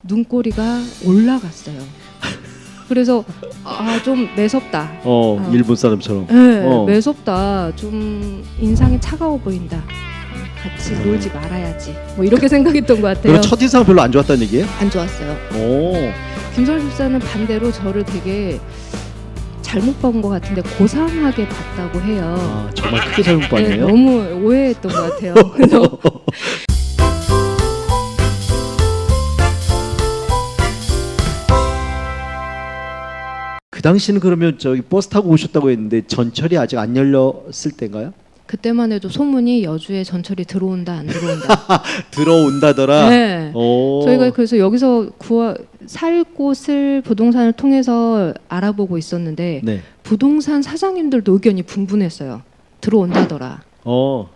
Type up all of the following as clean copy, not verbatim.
눈꼬리가 올라갔어요. 그래서 좀 매섭다. 일본 사람처럼. 네, 매섭다. 좀 인상이 차가워 보인다. 같이 놀지 말아야지. 뭐 이렇게 생각했던 것 같아요. 그럼 첫인상 별로 안 좋았다는 얘기예요? 안 좋았어요. 김선희 집사는 반대로 저를 되게 잘못 본 것 같은데 고상하게 봤다고 해요. 정말 크게 잘못 네, 봤네요. 너무 오해했던 것 같아요. 그래서 그 당시는 그러면 저기 버스 타고 오셨다고 했는데 전철이 아직 안 열렸을 때인가요? 그때만 해도 소문이 여주에 전철이 들어온다 안 들어온다. 들어온다더라. 네. 저희가 그래서 여기서 살 곳을 부동산을 통해서 알아보고 있었는데 네. 부동산 사장님들도 의견이 분분했어요. 들어온다더라.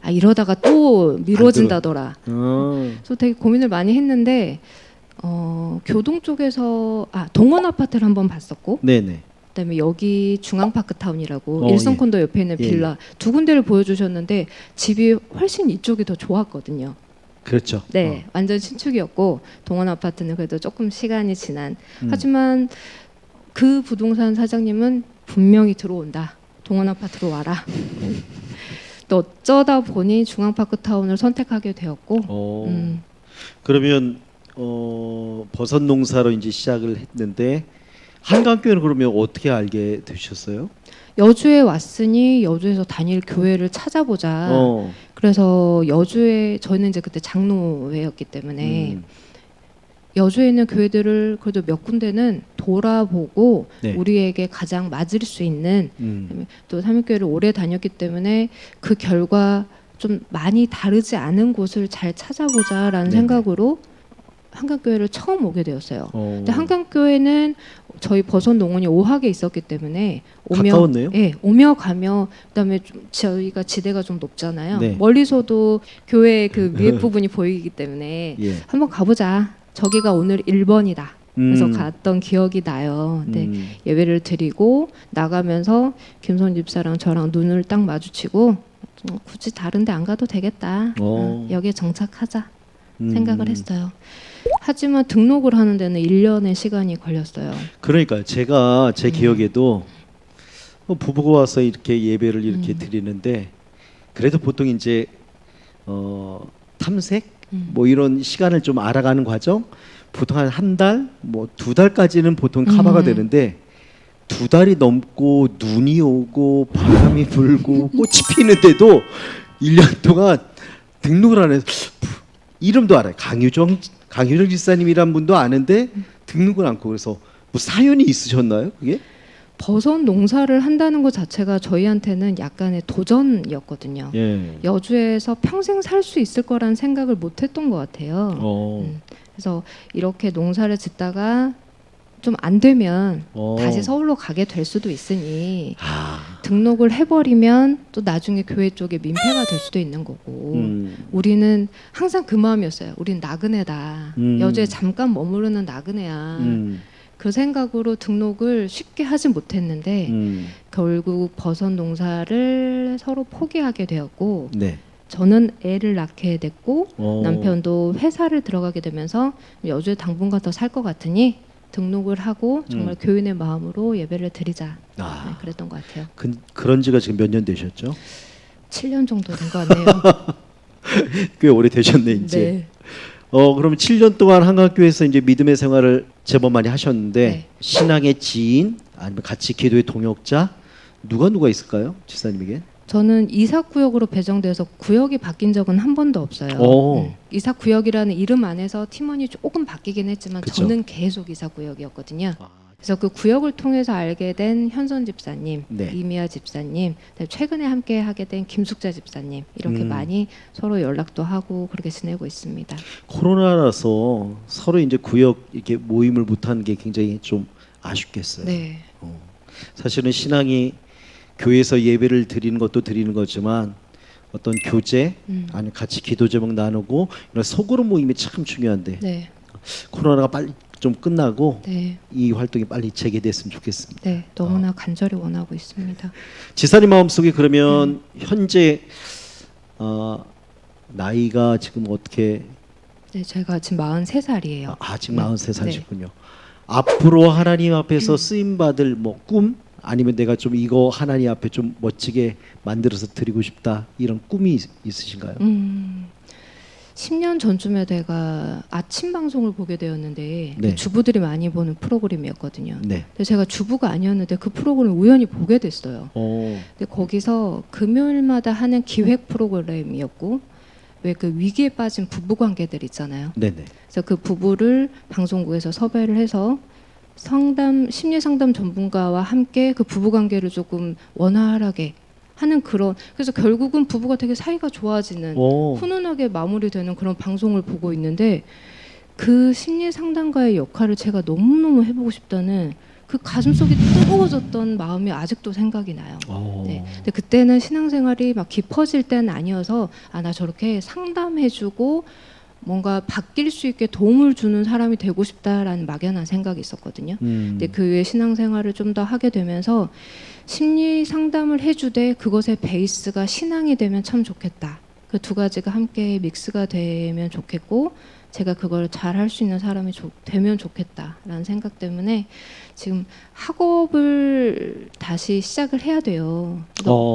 이러다가 또 미뤄진다더라. 그래서 되게 고민을 많이 했는데 교동 쪽에서 동원 아파트를 한번 봤었고, 네네. 그다음에 여기 중앙파크타운이라고 예. 일성콘도 옆에 있는 예. 빌라 두 군데를 보여주셨는데 집이 훨씬 이쪽이 더 좋았거든요. 그렇죠. 네, 완전 신축이었고 동원 아파트는 그래도 조금 시간이 지난. 하지만 그 부동산 사장님은 분명히 들어온다. 동원 아파트로 와라. 또 어쩌다 보니 중앙파크타운을 선택하게 되었고. 그러면 버섯 농사로 이제 시작을 했는데 한강교회는 그러면 어떻게 알게 되셨어요? 여주에 왔으니 여주에서 다닐 교회를 찾아보자. 그래서 여주에 저희는 이제 그때 장로회였기 때문에 여주에 있는 교회들을 그래도 몇 군데는 돌아보고 네. 우리에게 가장 맞을 수 있는 또 삼일교회를 오래 다녔기 때문에 그 결과 좀 많이 다르지 않은 곳을 잘 찾아보자라는 네네. 생각으로 한강교회를 처음 오게 되었어요. 근데 한강교회는 저희 버섯 농원이 오하게 있었기 때문에 가까웠네요. 예, 오며 가며 그다음에 좀 저희가 지대가 좀 높잖아요. 네. 멀리서도 교회의 그 위에 부분이 보이기 때문에 예. 한번 가보자. 저기가 오늘 1번이다. 그래서 갔던 기억이 나요. 근데 예배를 드리고 나가면서 김선 집사랑 저랑 눈을 딱 마주치고 굳이 다른 데 안 가도 되겠다. 여기에 정착하자 생각을 했어요. 하지만 등록을 하는 데는 1년의 시간이 걸렸어요. 그러니까요. 제가 제 기억에도 부부가 와서 이렇게 예배를 이렇게 드리는데 그래도 보통 이제 탐색 뭐 이런 시간을 좀 알아가는 과정 보통 한 달, 뭐 2달까지는 보통 커버가 되는데 2달이 넘고 눈이 오고 바람이 불고 꽃이 피는데도 1년 동안 등록을 안 해서 이름도 알아요. 강유정 집사님이란 분도 아는데 등록을 않고 그래서 뭐 사연이 있으셨나요? 그게? 버섯 농사를 한다는 것 자체가 저희한테는 약간의 도전이었거든요. 예. 여주에서 평생 살 수 있을 거란 생각을 못했던 것 같아요. 그래서 이렇게 농사를 짓다가 좀 안 되면 다시 서울로 가게 될 수도 있으니 등록을 해버리면 또 나중에 교회 쪽에 민폐가 될 수도 있는 거고 우리는 항상 그 마음이었어요. 우린 나그네다. 여주에 잠깐 머무르는 나그네야. 그 생각으로 등록을 쉽게 하지 못했는데 결국 버섯 농사를 서로 포기하게 되었고 네. 저는 애를 낳게 됐고 남편도 회사를 들어가게 되면서 여주에 당분간 더 살 것 같으니 등록을 하고 정말 교인의 마음으로 예배를 드리자. 네, 그랬던 것 같아요. 그런 지가 지금 몇 년 되셨죠? 7년 정도 된 것 같네요. 꽤 오래 되셨네 이제. 네. 그럼 7년 동안 한강교회에서 이제 믿음의 생활을 제법 많이 하셨는데 네. 신앙의 지인 아니면 같이 기도의 동역자 누가 있을까요, 집사님에게? 저는 이삭구역으로 배정돼서 구역이 바뀐 적은 한 번도 없어요. 이삭구역이라는 이름 안에서 팀원이 조금 바뀌긴 했지만 그쵸. 저는 계속 이삭구역이었거든요. 그래서 그 구역을 통해서 알게 된 현선 집사님, 네. 이미아 집사님, 최근에 함께 하게 된 김숙자 집사님 이렇게 많이 서로 연락도 하고 그렇게 지내고 있습니다. 코로나라서 서로 이제 구역 이렇게 모임을 못하는 게 굉장히 좀 아쉽겠어요. 네. 사실은 신앙이 교회에서 예배를 드리는 것도 드리는 거지만 어떤 교제 아니면 같이 기도 제목 나누고 이런 소그룹 모임이 참 중요한데 네. 코로나가 빨리 좀 끝나고 네. 이 활동이 빨리 재개됐으면 좋겠습니다. 네. 너무나 간절히 원하고 있습니다. 지사님 마음속에 그러면 현재 나이가 지금 어떻게 네, 제가 지금 43살이에요. 지금 43살이시군요. 앞으로 하나님 앞에서 쓰임 받을 뭐 꿈 아니면 내가 좀 이거 하나님 앞에 좀 멋지게 만들어서 드리고 싶다 이런 꿈이 있으신가요? 10년 전쯤에 내가 아침 방송을 보게 되었는데 네. 주부들이 많이 보는 프로그램이었거든요. 네. 근데 제가 주부가 아니었는데 그 프로그램을 우연히 보게 됐어요. 근데 거기서 금요일마다 하는 기획 프로그램이었고 왜 그 위기에 빠진 부부 관계들 있잖아요. 네네. 그래서 그 부부를 방송국에서 섭외를 해서 심리 상담 전문가와 함께 그 부부 관계를 조금 원활하게 하는 그런, 그래서 결국은 부부가 되게 사이가 좋아지는 훈훈하게 마무리되는 그런 방송을 보고 있는데 그 심리 상담가의 역할을 제가 너무너무 해보고 싶다는 그 가슴속이 뜨거워졌던 마음이 아직도 생각이 나요. 네. 근데 그때는 신앙생활이 막 깊어질 때는 아니어서 나 저렇게 상담해주고 뭔가 바뀔 수 있게 도움을 주는 사람이 되고 싶다라는 막연한 생각이 있었거든요. 근데 그 외에 신앙생활을 좀 더 하게 되면서 심리 상담을 해주되 그것의 베이스가 신앙이 되면 참 좋겠다. 그 두 가지가 함께 믹스가 되면 좋겠고 제가 그걸 잘 할 수 있는 사람이 되면 좋겠다라는 생각 때문에 지금 학업을 다시 시작을 해야 돼요.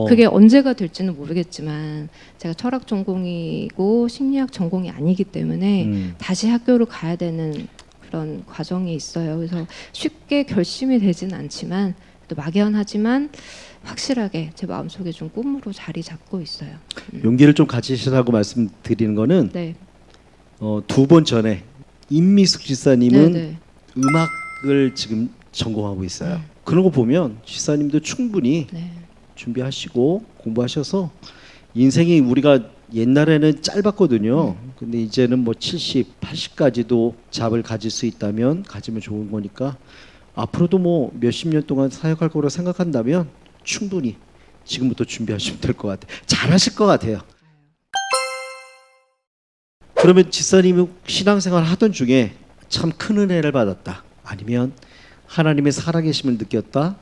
그게 언제가 될지는 모르겠지만 제가 철학 전공이고 심리학 전공이 아니기 때문에 다시 학교를 가야 되는 그런 과정이 있어요. 그래서 쉽게 결심이 되진 않지만 또 막연하지만 확실하게 제 마음속에 좀 꿈으로 자리 잡고 있어요. 용기를 좀 가지시라고 말씀드리는 거는 네. 2번 전에 임미숙 지사님은 네네. 음악을 지금 전공하고 있어요. 그런 거 보면 지사님도 충분히 네. 준비하시고 공부하셔서 인생이 우리가 옛날에는 짧았거든요. 근데 이제는 뭐 70, 80까지도 잡을 가질 수 있다면 가지면 좋은 거니까 앞으로도 뭐 몇십 년 동안 사역할 거라 생각한다면 충분히 지금부터 준비하시면 될 것 같아요. 잘하실 것 같아요. 그러면 지사님이 신앙생활 하던 중에 참 큰 은혜를 받았다. 아니면 하나님의 살아계심을 느꼈다.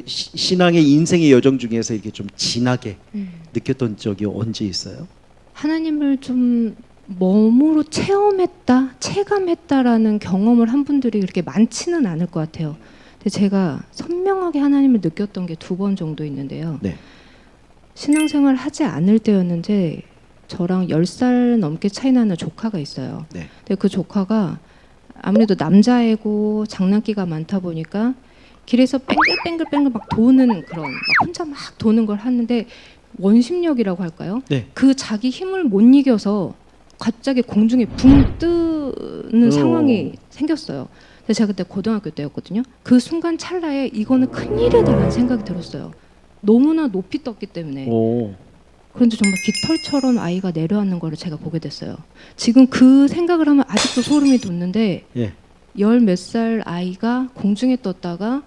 신앙의 인생의 여정 중에서 이렇게 좀 진하게 느꼈던 적이 언제 있어요? 하나님을 좀 몸으로 체감했다라는 경험을 한 분들이 그렇게 많지는 않을 것 같아요. 근데 제가 선명하게 하나님을 느꼈던 게 2번 정도 있는데요. 네. 신앙생활 하지 않을 때였는데 저랑 10살 넘게 차이 나는 조카가 있어요. 네. 근데 그 조카가 아무래도 남자애고 장난기가 많다 보니까 길에서 뱅글뱅글 막 도는 그런 막 혼자 막 도는 걸 하는데 원심력이라고 할까요? 네. 그 자기 힘을 못 이겨서 갑자기 공중에 붕 뜨는 상황이 생겼어요. 근데 제가 그때 고등학교 때였거든요. 그 순간 찰나에 이거는 큰일이다라는 생각이 들었어요. 너무나 높이 떴기 때문에. 그런데 정말 깃털처럼 아이가 내려앉는 거를 제가 보게 됐어요. 지금 그 생각을 하면 아직도 소름이 돋는데 예. 10몇 살 아이가 공중에 떴다가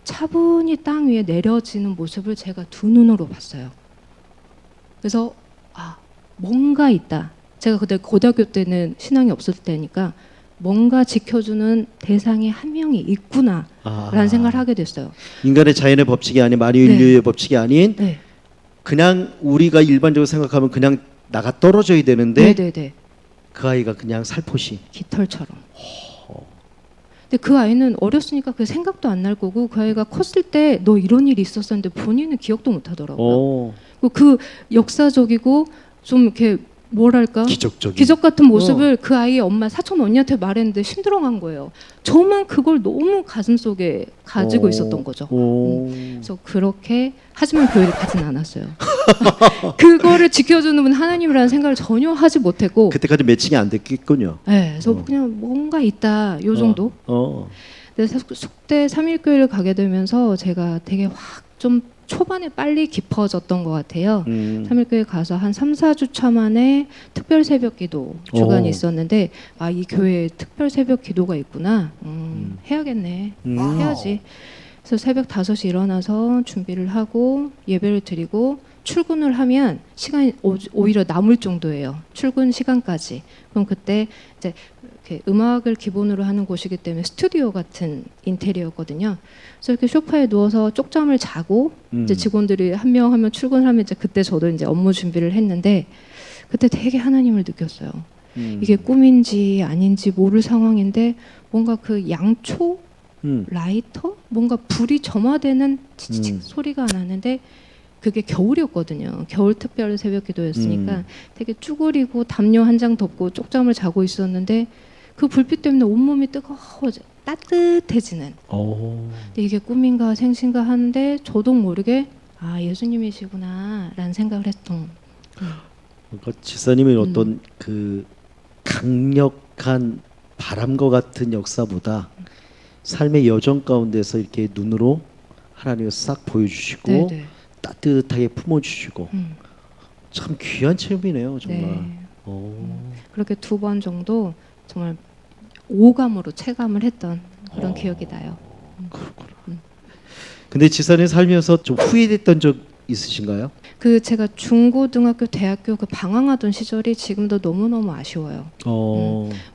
차분히 땅 위에 내려지는 모습을 제가 두 눈으로 봤어요. 그래서 뭔가 있다. 제가 그때 고등학교 때는 신앙이 없을 때니까 뭔가 지켜주는 대상이 한 명이 있구나라는 생각을 하게 됐어요. 인간의 자연의 법칙이 아닌 만유인류의 네. 법칙이 아닌 네. 그냥 우리가 일반적으로 생각하면 그냥 나가 떨어져야 되는데 네네네. 그 아이가 그냥 살포시 깃털처럼. 근데 그 아이는 어렸으니까 그 생각도 안 날 거고 그 아이가 컸을 때 너 이런 일이 있었었는데 본인은 기억도 못 하더라고요. 그 역사적이고 좀 이렇게 뭐랄까 기적적인 기적 같은 모습을 그 아이의 엄마 사촌 언니한테 말했는데 심드렁한 거예요. 저만 그걸 너무 가슴속에 가지고 있었던 거죠. 그래서 그렇게 하지만 교회를 가진 않았어요. 그거를 지켜주는 분 하나님이라는 생각을 전혀 하지 못했고 그때까지 매칭이 안 됐겠군요. 네, 그래서 그냥 뭔가 있다 요 정도. 근데 숙대 3일교회를 가게 되면서 제가 되게 확 좀 초반에 빨리 깊어졌던 것 같아요. 3일교회 가서 한 3, 4주차 만에 특별 새벽 기도 주간이 있었는데 이 교회에 특별 새벽 기도가 있구나. 해야겠네. 해야지. 그래서 새벽 5시 일어나서 준비를 하고 예배를 드리고 출근을 하면 시간이 오히려 남을 정도예요. 출근 시간까지. 그럼 그때 이제 이렇게 음악을 기본으로 하는 곳이기 때문에 스튜디오 같은 인테리어거든요. 그래서 이렇게 소파에 누워서 쪽잠을 자고 이제 직원들이 한 명 한 명 출근하면 이제 그때 저도 이제 업무 준비를 했는데 그때 되게 하나님을 느꼈어요. 이게 꿈인지 아닌지 모를 상황인데 뭔가 그 양초 라이터 뭔가 불이 점화되는 치치칙 소리가 나는데 그게 겨울이었거든요. 겨울 특별 새벽 기도였으니까 되게 쭈그리고 담요 한 장 덮고 쪽잠을 자고 있었는데 그 불빛 때문에 온몸이 뜨거워져 따뜻해지는. 근데 이게 꿈인가 생신가 하는데 저도 모르게 아 예수님이시구나라는 생각을 했던. 그러니까 지사님의 어떤 그 강력한 바람과 같은 역사보다 삶의 여정 가운데서 이렇게 눈으로 하나님을 싹 보여주시고 네네. 따뜻하게 품어주시고 참 귀한 체험이네요 정말. 네. 그렇게 2번 정도 정말 오감으로 체감을 했던 그런 기억이 나요. 그렇구나. 근데 지사님 살면서 좀 후회됐던 적 있으신가요? 그 제가 중고등학교 대학교 그 방황하던 시절이 지금도 너무너무 아쉬워요.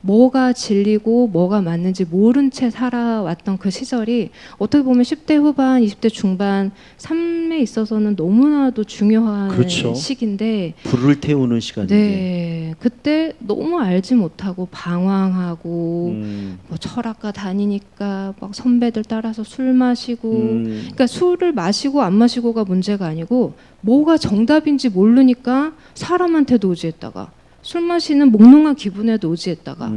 뭐가 진리고 뭐가 맞는지 모른 채 살아왔던 그 시절이 어떻게 보면 10대 후반 20대 중반 삶에 있어서는 너무나도 중요한 그렇죠. 시기인데 불을 태우는 시간인데. 네, 그때 너무 알지 못하고 방황하고 뭐 철학과 다니니까 막 선배들 따라서 술 마시고 그러니까 술을 마시고 안 마시고가 문제가 아니고 뭐가 정답인지 모르니까 사람한테 노지했다가 술 마시는 몽롱한 기분에 노지했다가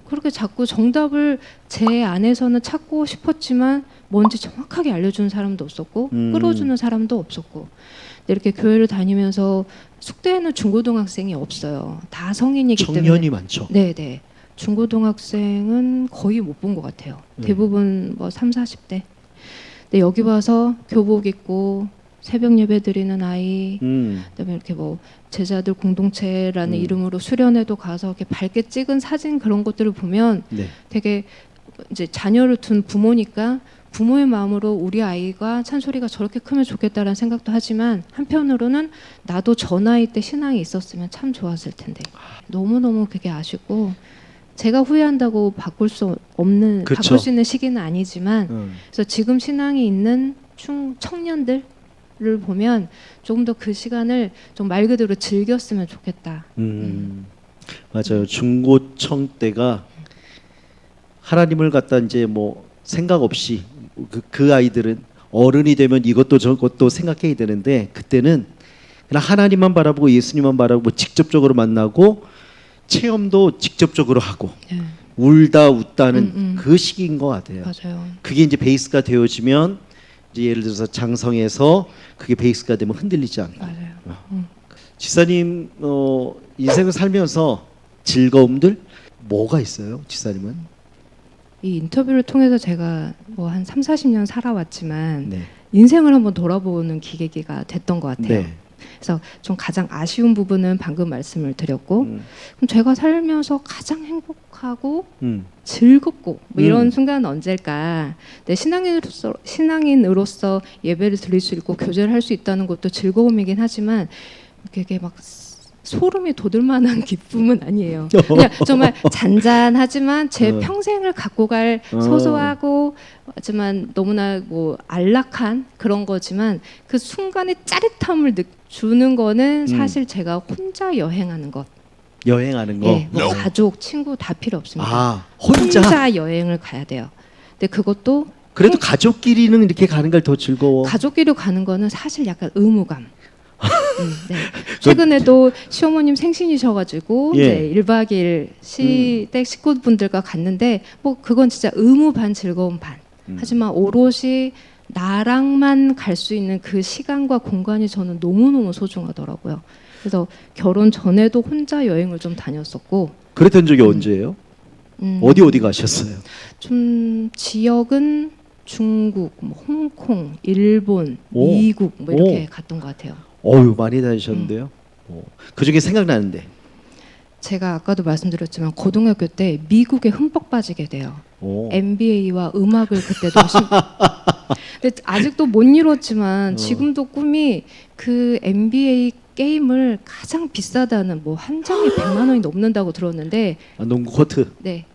그렇게 자꾸 정답을 제 안에서는 찾고 싶었지만 뭔지 정확하게 알려주는 사람도 없었고 끌어주는 사람도 없었고 근데 이렇게 교회를 다니면서 숙대에는 중고등학생이 없어요. 다 성인이기 때문에 청년이 많죠. 네네. 중고등학생은 거의 못 본 것 같아요. 대부분 뭐 3, 40대. 근데 여기 와서 교복 입고 새벽 예배 드리는 아이, 그다음에 이렇게 뭐 제자들 공동체라는 이름으로 수련회도 가서 이렇게 밝게 찍은 사진 그런 것들을 보면 네. 되게 이제 자녀를 둔 부모니까 부모의 마음으로 우리 아이가 찬소리가 저렇게 크면 좋겠다라는 생각도 하지만 한편으로는 나도 저 나이 때 신앙이 있었으면 참 좋았을 텐데 너무너무 그게 아쉽고 제가 후회한다고 바꿀 수 없는 그쵸. 바꿀 수 있는 시기는 아니지만 그래서 지금 신앙이 있는 청년들을 보면 조금 더 그 시간을 좀 말 그대로 즐겼으면 좋겠다. 맞아요. 중고청 때가 하나님을 갖다 이제 뭐 생각 없이 그 아이들은 어른이 되면 이것도 저것도 생각해야 되는데 그때는 그냥 하나님만 바라보고 예수님만 바라보고 직접적으로 만나고 체험도 직접적으로 하고 네. 울다 웃다는 그 시기인 것 같아요. 맞아요. 그게 이제 베이스가 되어지면 이제 예를 들어서 장성에서 그게 베이스가 되면 흔들리지 않고. 맞아요. 지사님 인생을 살면서 즐거움들 뭐가 있어요? 지사님은? 이 인터뷰를 통해서 제가 뭐 한 3, 40년 살아왔지만 네. 인생을 한번 돌아보는 기계가 됐던 것 같아요. 네. 그래서 좀 가장 아쉬운 부분은 방금 말씀을 드렸고 그럼 제가 살면서 가장 행복하고 즐겁고 뭐 이런 순간은 언제일까? 내 신앙인으로서 예배를 드릴 수 있고 교제를 할 수 있다는 것도 즐거움이긴 하지만 그게 막 소름이 돋을만한 기쁨은 아니에요. 그냥 정말 잔잔하지만 제 평생을 갖고 갈 소소하고 하지만 너무나 뭐 안락한 그런 거지만 그 순간의 짜릿함을 주는 거는 사실 제가 혼자 여행하는 것. 여행하는 거. 네, 뭐 가족, 친구 다 필요 없습니다. 아, 혼자 여행을 가야 돼요. 근데 그것도 그래도 가족끼리는 이렇게 가는 걸 더 즐거워. 가족끼리 가는 거는 사실 약간 의무감. 네. 최근에도 시어머님 생신이셔가지고 예. 네, 1박 2일 시댁 식구분들과 갔는데 뭐 그건 진짜 의무 반 즐거움 반. 하지만 오롯이 나랑만 갈 수 있는 그 시간과 공간이 저는 너무너무 소중하더라고요. 그래서 결혼 전에도 혼자 여행을 좀 다녔었고. 그랬던 적이 언제예요? 어디 가셨어요? 좀 지역은 중국, 뭐 홍콩, 일본, 미국 뭐 이렇게 갔던 것 같아요. 어유 많이 다니셨는데요. 그 중에 생각나는데. 제가 아까도 말씀드렸지만 고등학교 때 미국에 흠뻑 빠지게 돼요. MBA와 음악을 그때도 근데 아직도 못 이뤘지만 지금도 꿈이 그 NBA 게임을 가장 비싸다는 뭐 한 장에 100만 원이 넘는다고 들었는데 농구 코트. 네.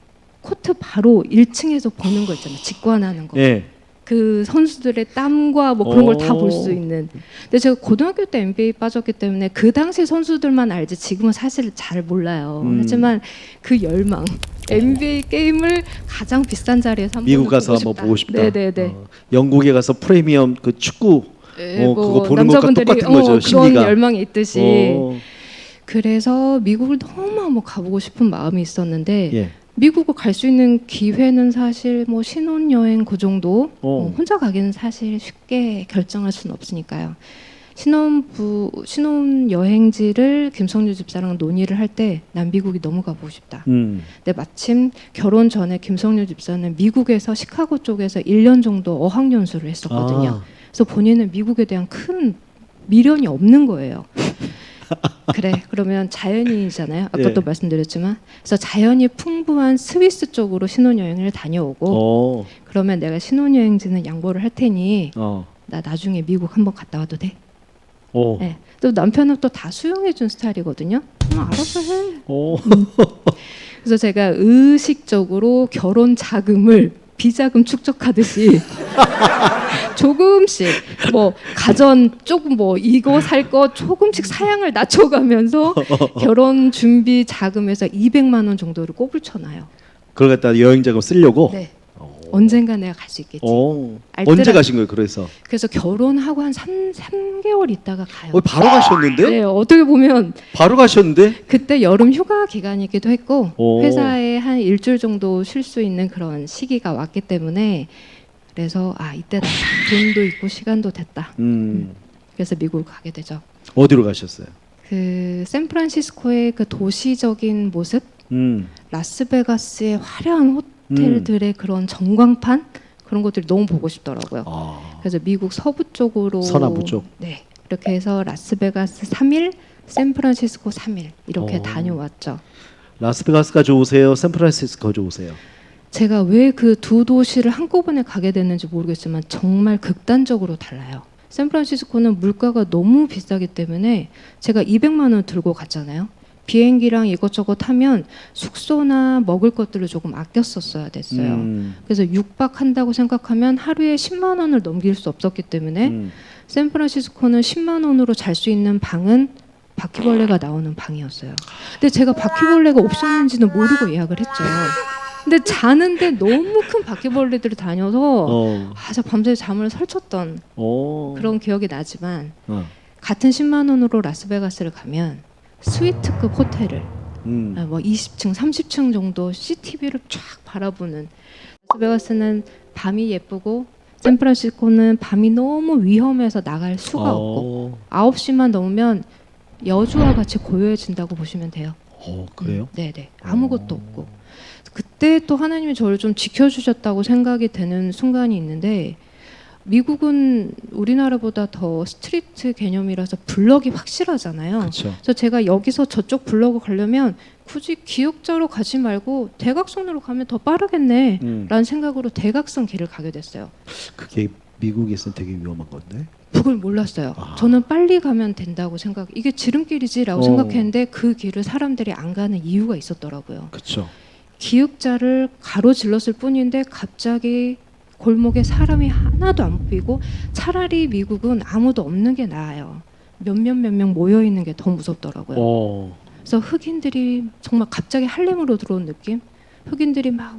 코트 바로 1층에서 보는 거 있잖아요. 직관하는 거. 네. 그 선수들의 땀과 뭐 그런 걸 다 볼 수 있는. 근데 제가 고등학교 때 NBA 빠졌기 때문에 그 당시 선수들만 알지 지금은 사실 잘 몰라요. 하지만 그 열망, NBA 게임을 가장 비싼 자리에서 한번 미국 가서 보고 한번 싶다. 보고 싶다. 네네네. 영국에 가서 프리미엄 그 축구 뭐 그거 보는 것과 남자분들이 똑같은 거죠. 그런 심리가. 열망이 있듯이. 어. 그래서 미국을 너무 한번 가보고 싶은 마음이 있었는데 예. 미국을 갈 수 있는 기회는 사실 뭐 신혼여행 그 정도 혼자 가기는 사실 쉽게 결정할 수는 없으니까요. 신혼여행지를 김성류 집사랑 논의를 할 때 난 미국이 너무 가보고 싶다. 근데 마침 결혼 전에 김성류 집사는 미국에서 시카고 쪽에서 1년 정도 어학연수를 했었거든요. 그래서 본인은 미국에 대한 큰 미련이 없는 거예요. 그래, 그러면 자연인이잖아요. 아까 또 말씀드렸지만, 그래서 자연이 풍부한 스위스 쪽으로 신혼여행을 다녀오고, 그러면 내가 신혼여행지는 양보를 할 테니 나 나중에 미국 한번 갔다 와도 돼? 네. 또 남편은 또 다 수용해준 스타일이거든요. 알아서 해. 그래서 제가 의식적으로 결혼 자금을 비자금 축적하듯이 조금씩 뭐 가전 조금 뭐 이거 살 거 조금씩 사양을 낮춰가면서 결혼 준비 자금에서 200만 원 정도를 꼽을 쳐놔요. 그걸 갖다 여행 자금 쓰려고. 네. 언젠가 내가 갈 수 있겠지. 언제 가신 거예요? 그래서 결혼하고 한 3개월 있다가 가요. 바로 가셨는데? 네, 어떻게 보면 바로 가셨는데? 그때 여름 휴가 기간이기도 했고 회사에 한 일주일 정도 쉴 수 있는 그런 시기가 왔기 때문에 그래서 이때다. 돈도 있고 시간도 됐다. 그래서 미국을 가게 되죠. 어디로 가셨어요? 그 샌프란시스코의 그 도시적인 모습, 라스베가스의 화려한 호텔들의 그런 전광판 그런 것들이 너무 보고 싶더라고요. 그래서 미국 서부 쪽으로 서남부 쪽. 네, 이렇게 해서 라스베가스 3일, 샌프란시스코 3일 이렇게 다녀왔죠. 라스베가스가 좋으세요? 샌프란시스코 좋으세요? 제가 왜 그 두 도시를 한꺼번에 가게 됐는지 모르겠지만 정말 극단적으로 달라요. 샌프란시스코는 물가가 너무 비싸기 때문에 제가 200만 원 들고 갔잖아요. 비행기랑 이것저것 하면 숙소나 먹을 것들을 조금 아꼈었어야 됐어요. 그래서 6박 한다고 생각하면 하루에 10만 원을 넘길 수 없었기 때문에 샌프란시스코는 10만 원으로 잘 수 있는 방은 바퀴벌레가 나오는 방이었어요. 근데 제가 바퀴벌레가 없었는지는 모르고 예약을 했죠. 근데 자는데 너무 큰 바퀴벌레들이 다녀서 제가 밤새 잠을 설쳤던 그런 기억이 나지만 같은 10만 원으로 라스베가스를 가면 스위트급 호텔을 뭐 20층, 30층 정도 CCTV를 쫙 바라보는 라스베가스는 밤이 예쁘고 샌프란시스코는 밤이 너무 위험해서 나갈 수가 없고 9시만 넘으면 여주와 같이 고요해진다고 보시면 돼요. 그래요? 네네. 아무것도 없고 그때 또 하나님이 저를 좀 지켜주셨다고 생각이 되는 순간이 있는데 미국은 우리나라보다 더 스트리트 개념이라서 블럭이 확실하잖아요. 그쵸. 그래서 제가 여기서 저쪽 블럭을 가려면 굳이 기역자로 가지 말고 대각선으로 가면 더 빠르겠네 라는 생각으로 대각선 길을 가게 됐어요. 그게 미국에서는 되게 위험한 건데? 그걸 몰랐어요. 저는 빨리 가면 된다고 이게 지름길이지라고 생각했는데 그 길을 사람들이 안 가는 이유가 있었더라고요. 그렇죠. 기역자를 가로질렀을 뿐인데 갑자기 골목에 사람이 하나도 안 보이고 차라리 미국은 아무도 없는 게 나아요. 몇 명 모여 있는 게 더 무섭더라고요. 그래서 흑인들이 정말 갑자기 할렘으로 들어온 느낌? 흑인들이 막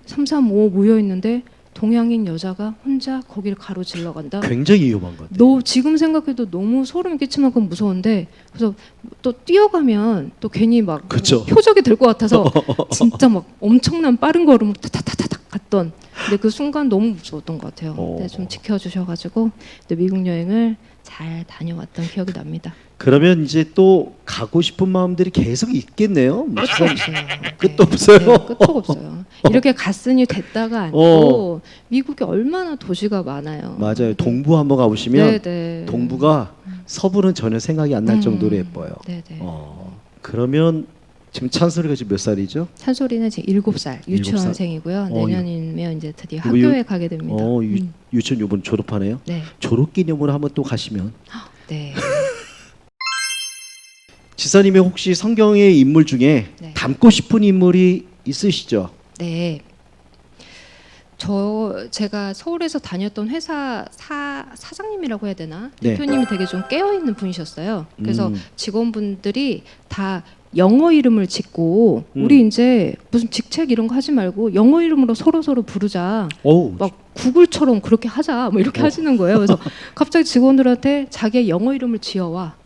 3, 4, 5 모여 있는데 동양인 여자가 혼자 거기를 가로질러 간다. 굉장히 위험한 것 같아요. 너 지금 생각해도 너무 소름 끼칠 만큼 무서운데 그래서 또 뛰어가면 또 괜히 막 그쵸. 표적이 될 것 같아서 진짜 막 엄청난 빠른 걸음으로 타타타타닥 갔던 근데 그 순간 너무 무서웠던 것 같아요. 근데 좀 지켜주셔가지고 미국 여행을 잘 다녀왔던 기억이 납니다. 그러면 이제 또 가고 싶은 마음들이 계속 있겠네요. 끝도 없어요. 끝도 없어요. 네, 끝도 없어요. 이렇게 갔으니 됐다가 아니고 미국에 얼마나 도시가 많아요. 맞아요. 동부 한번 가보시면 네네. 동부가 서부는 전혀 생각이 안 날 정도로 예뻐요. 네네. 그러면 지금 찬솔이가 지금 몇 살이죠? 찬솔이는 지금 7살 유치원생이고요. 내년이면 이제 드디어 학교에 가게 됩니다. 유치원 이번 졸업하네요. 네. 졸업기념으로 한번 또 가시면. 네. 지사님이 혹시 성경의 인물 중에 닮고 싶은 인물이 있으시죠? 네. 제가 서울에서 다녔던 회사 사장님이라고 해야 되나? 네. 대표님이 되게 좀 깨어있는 분이셨어요. 그래서 직원분들이 다 영어 이름을 짓고 우리 이제 무슨 직책 이런 거 하지 말고 영어 이름으로 서로 부르자. 오, 막 구글처럼 그렇게 하자. 뭐 이렇게 하시는 거예요. 그래서 갑자기 직원들한테 자기의 영어 이름을 지어와.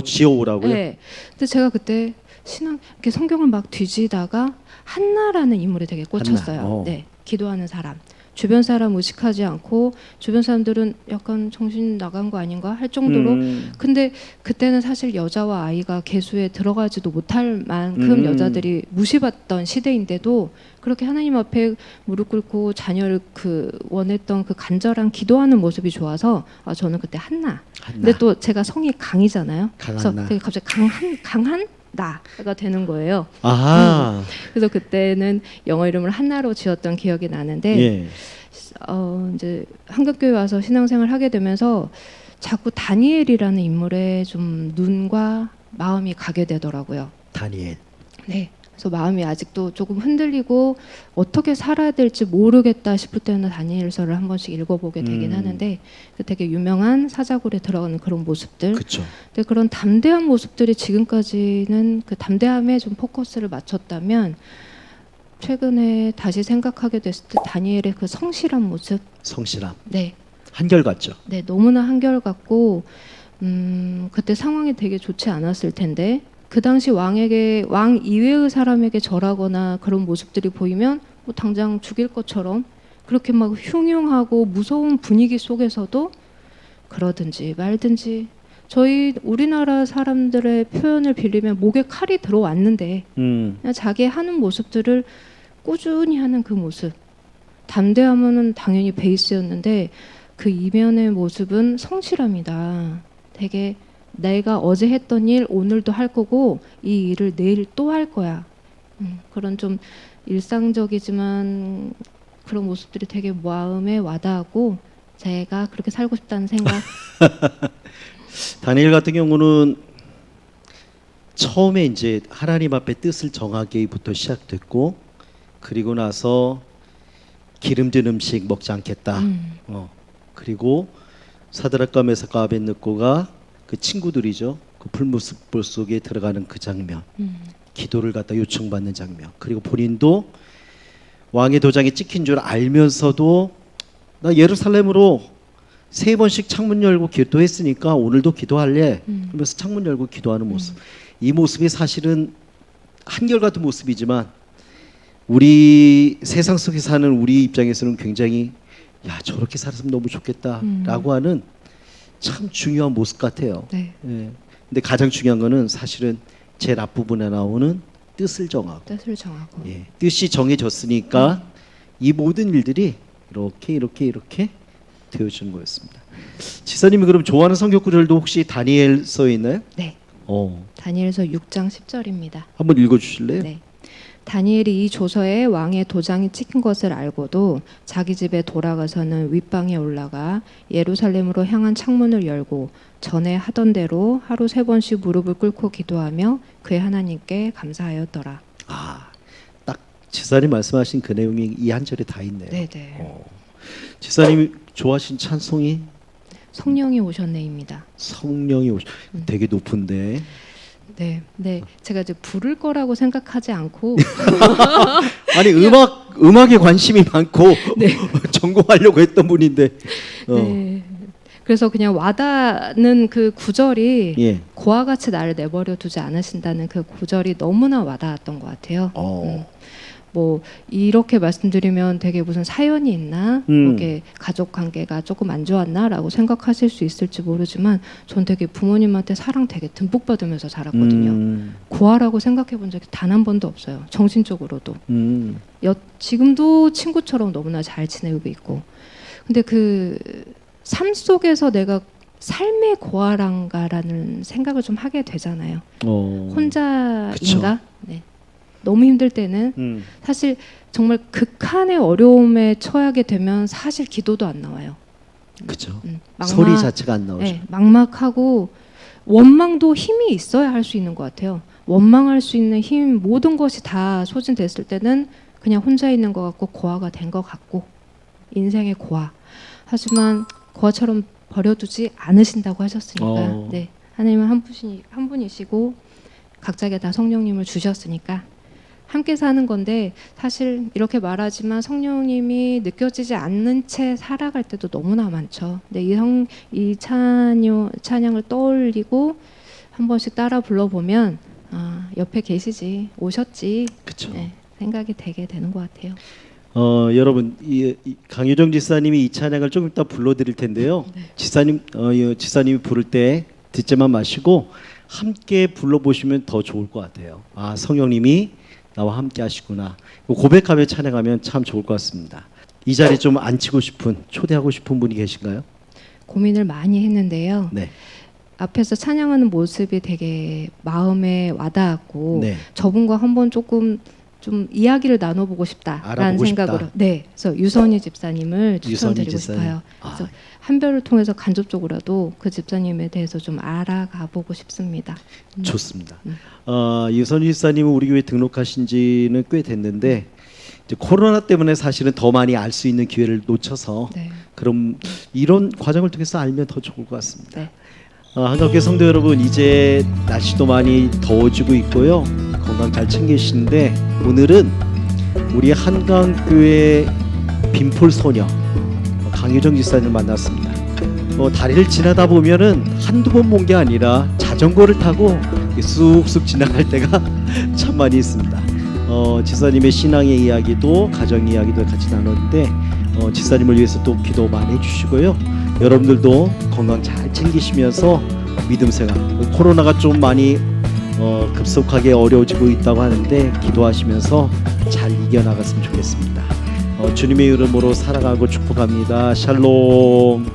지어오라고요? 네. 근데 제가 그때 이렇게 성경을 막 뒤지다가 한나라는 인물에 되게 꽂혔어요. 한나. 네. 기도하는 사람. 주변 사람 의식하지 않고 주변 사람들은 약간 정신 나간 거 아닌가 할 정도로 근데 그때는 사실 여자와 아이가 계수에 들어가지도 못할 만큼 여자들이 무시받던 시대인데도 그렇게 하나님 앞에 무릎 꿇고 자녀를 원했던 그 간절한 기도하는 모습이 좋아서 저는 그때 한나. 근데 또 제가 성이 강이잖아요. 그래서 강한나. 되게 갑자기 강한 나가 되는 거예요. 아하. 그래서 그때는 영어 이름을 한나로 지었던 기억이 나는데 예. 이제 한국교회 와서 신앙생활 하게 되면서 자꾸 다니엘이라는 인물에 좀 눈과 마음이 가게 되더라고요. 다니엘. 네. 그래서 마음이 아직도 조금 흔들리고 어떻게 살아야 될지 모르겠다 싶을 때는 다니엘서를 한 번씩 읽어보게 되긴 하는데 되게 유명한 사자굴에 들어가는 그런 모습들. 그렇죠. 근데 그런 담대한 모습들이 지금까지는 그 담대함에 좀 포커스를 맞췄다면 최근에 다시 생각하게 됐을 때 다니엘의 그 성실한 모습. 성실함. 네. 한결같죠. 네, 너무나 한결같고 그때 상황이 되게 좋지 않았을 텐데 그 당시 왕 이외의 사람에게 절하거나 그런 모습들이 보이면 뭐 당장 죽일 것처럼 그렇게 막 흉흉하고 무서운 분위기 속에서도 그러든지 말든지 저희 우리나라 사람들의 표현을 빌리면 목에 칼이 들어왔는데 그냥 자기 하는 모습들을 꾸준히 하는 그 모습 담대함은 당연히 베이스였는데 그 이면의 모습은 성실함이다. 되게 내가 어제 했던 일 오늘도 할 거고 이 일을 내일 또 할 거야. 그런 좀 일상적이지만 그런 모습들이 되게 마음에 와닿고 제가 그렇게 살고 싶다는 생각. 다니엘 같은 경우는 처음에 이제 하나님 앞에 뜻을 정하기부터 시작됐고 그리고 나서 기름진 음식 먹지 않겠다. 그리고 사드락과 메삭과 아벳느고가 그 친구들이죠. 그 불무불 속에 들어가는 그 장면, 기도를 갖다 요청받는 장면. 그리고 본인도 왕의 도장에 찍힌 줄 알면서도 나 예루살렘으로 3번씩 창문 열고 기도했으니까 오늘도 기도할래. 그러면서 창문 열고 기도하는 모습. 이 모습이 사실은 한결같은 모습이지만 우리 세상 속에 사는 우리 입장에서는 굉장히 야 저렇게 살았으면 너무 좋겠다라고 하는 참 중요한 모습 같아요. 네. 예. 근데 가장 중요한 거는 사실은 제일 앞부분에 나오는 뜻을 정하고. 뜻을 정하고. 예. 뜻이 정해졌으니까 이 모든 일들이 이렇게 되어지는 거였습니다. 지사님이 그럼 좋아하는 성경 구절도 혹시 다니엘서에 있나요? 네. 다니엘서 6장 10절입니다. 한번 읽어주실래요? 네. 다니엘이 이 조서에 왕의 도장이 찍힌 것을 알고도 자기 집에 돌아가서는 윗방에 올라가 예루살렘으로 향한 창문을 열고 전에 하던 대로 하루 3번씩 무릎을 꿇고 기도하며 그의 하나님께 감사하였더라. 딱 지사님 말씀하신 그 내용이 이 한 절에 다 있네요. 네네. 지사님이 좋아하신 찬송이 성령이 오셨네입니다. 성령이 되게 높은데. 네. 제가 이제 부를 거라고 생각하지 않고 아니 음악에 관심이 많고 전공하려고 했던 분인데. 네. 그래서 그냥 와닿는 그 구절이 고와 같이 나를 내버려 두지 않으신다는 그 구절이 너무나 와닿았던 것 같아요. 뭐 이렇게 말씀드리면 되게 무슨 사연이 있나, 이렇게 가족 관계가 조금 안 좋았나라고 생각하실 수 있을지 모르지만, 전 되게 부모님한테 사랑 되게 듬뿍 받으면서 자랐거든요. 고아라고 생각해본 적이 단 한 번도 없어요. 정신적으로도. 지금도 친구처럼 너무나 잘 지내고 있고. 근데 그 삶 속에서 내가 삶의 고아란가라는 생각을 좀 하게 되잖아요. 혼자인가? 네. 너무 힘들 때는 사실 정말 극한의 어려움에 처하게 되면 사실 기도도 안 나와요. 그렇죠. 소리 자체가 안 나오죠. 네, 막막하고 원망도 힘이 있어야 할 수 있는 것 같아요. 원망할 수 있는 힘 모든 것이 다 소진됐을 때는 그냥 혼자 있는 것 같고 고아가 된 것 같고 인생의 고아. 하지만 고아처럼 버려두지 않으신다고 하셨으니까 네, 하나님은 한 분이시고 각자에게 다 성령님을 주셨으니까 함께 사는 건데 사실 이렇게 말하지만 성령님이 느껴지지 않는 채 살아갈 때도 너무나 많죠. 근데 이 찬양을 떠올리고 한 번씩 따라 불러보면 옆에 계시지 오셨지 네, 생각이 되게 되는 것 같아요. 여러분 이 강유정 지사님이 이 찬양을 조금 이따 불러드릴 텐데요. 네. 지사님이 부를 때 듣지만 마시고 함께 불러보시면 더 좋을 것 같아요. 성령님이 나와 함께 하시구나. 고백하며 찬양하면 참 좋을 것 같습니다. 이 자리에 좀 앉히고 싶은 초대하고 싶은 분이 계신가요? 고민을 많이 했는데요. 네. 앞에서 찬양하는 모습이 되게 마음에 와닿았고 네. 저분과 한번 조금 좀 이야기를 나눠보고 싶다라는 생각으로 네, 그래서 유선희 집사님을 추천드리고 싶어요. 그래서 한별을 통해서 간접적으로라도 그 집사님에 대해서 좀 알아가 보고 싶습니다. 좋습니다. 유선희 집사님은 우리 교회 등록하신 지는 꽤 됐는데 이제 코로나 때문에 사실은 더 많이 알 수 있는 기회를 놓쳐서 네. 그럼 이런 과정을 통해서 알면 더 좋을 것 같습니다. 네. 한국교회 성도 여러분, 이제 날씨도 많이 더워지고 있고요. 건강 잘 챙기시는데 오늘은 우리 한강교회 빈폴 소녀 강유정 지사님을 만났습니다. 다리를 지나다 보면은 한두 번 본 게 아니라 자전거를 타고 쑥쑥 지나갈 때가 참 많이 있습니다. 지사님의 신앙의 이야기도 가정 이야기도 같이 나눴는데 지사님을 위해서 또 기도 많이 해주시고요. 여러분들도 건강 잘 챙기시면서 믿음 생활, 코로나가 좀 많이 급속하게 어려워지고 있다고 하는데 기도하시면서 잘 이겨나갔으면 좋겠습니다. 주님의 이름으로 살아가고 축복합니다. 샬롬.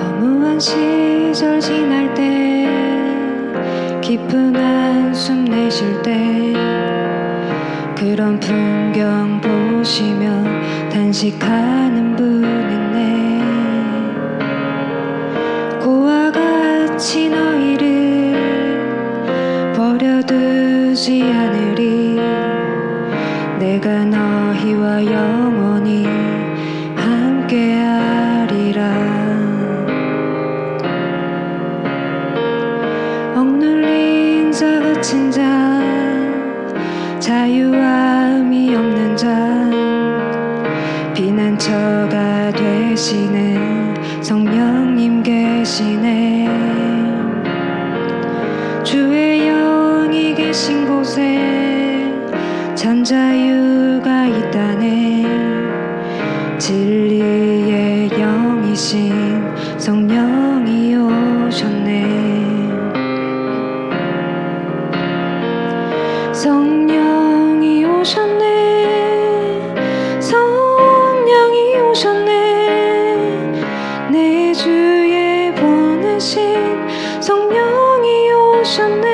허무한 시절 지날 때 깊은 한숨 내쉴 때 그런 풍경 보시며 단식하는 분 있네. 고와 같이 너희를 버려두지 않으리. 내가 너희와 영원히 함께하리라. 억눌린 자 갇힌 자 자유함이 없는 자 피난처가 되시는 성령님 계시네. 주의 영이 계신 곳에 참 자유가 있다네. 진리의 영이신 성령이 오셨네. 성령이 오셨네. 성령이 오셨네. 내 주에 보내신 성령이 오셨네.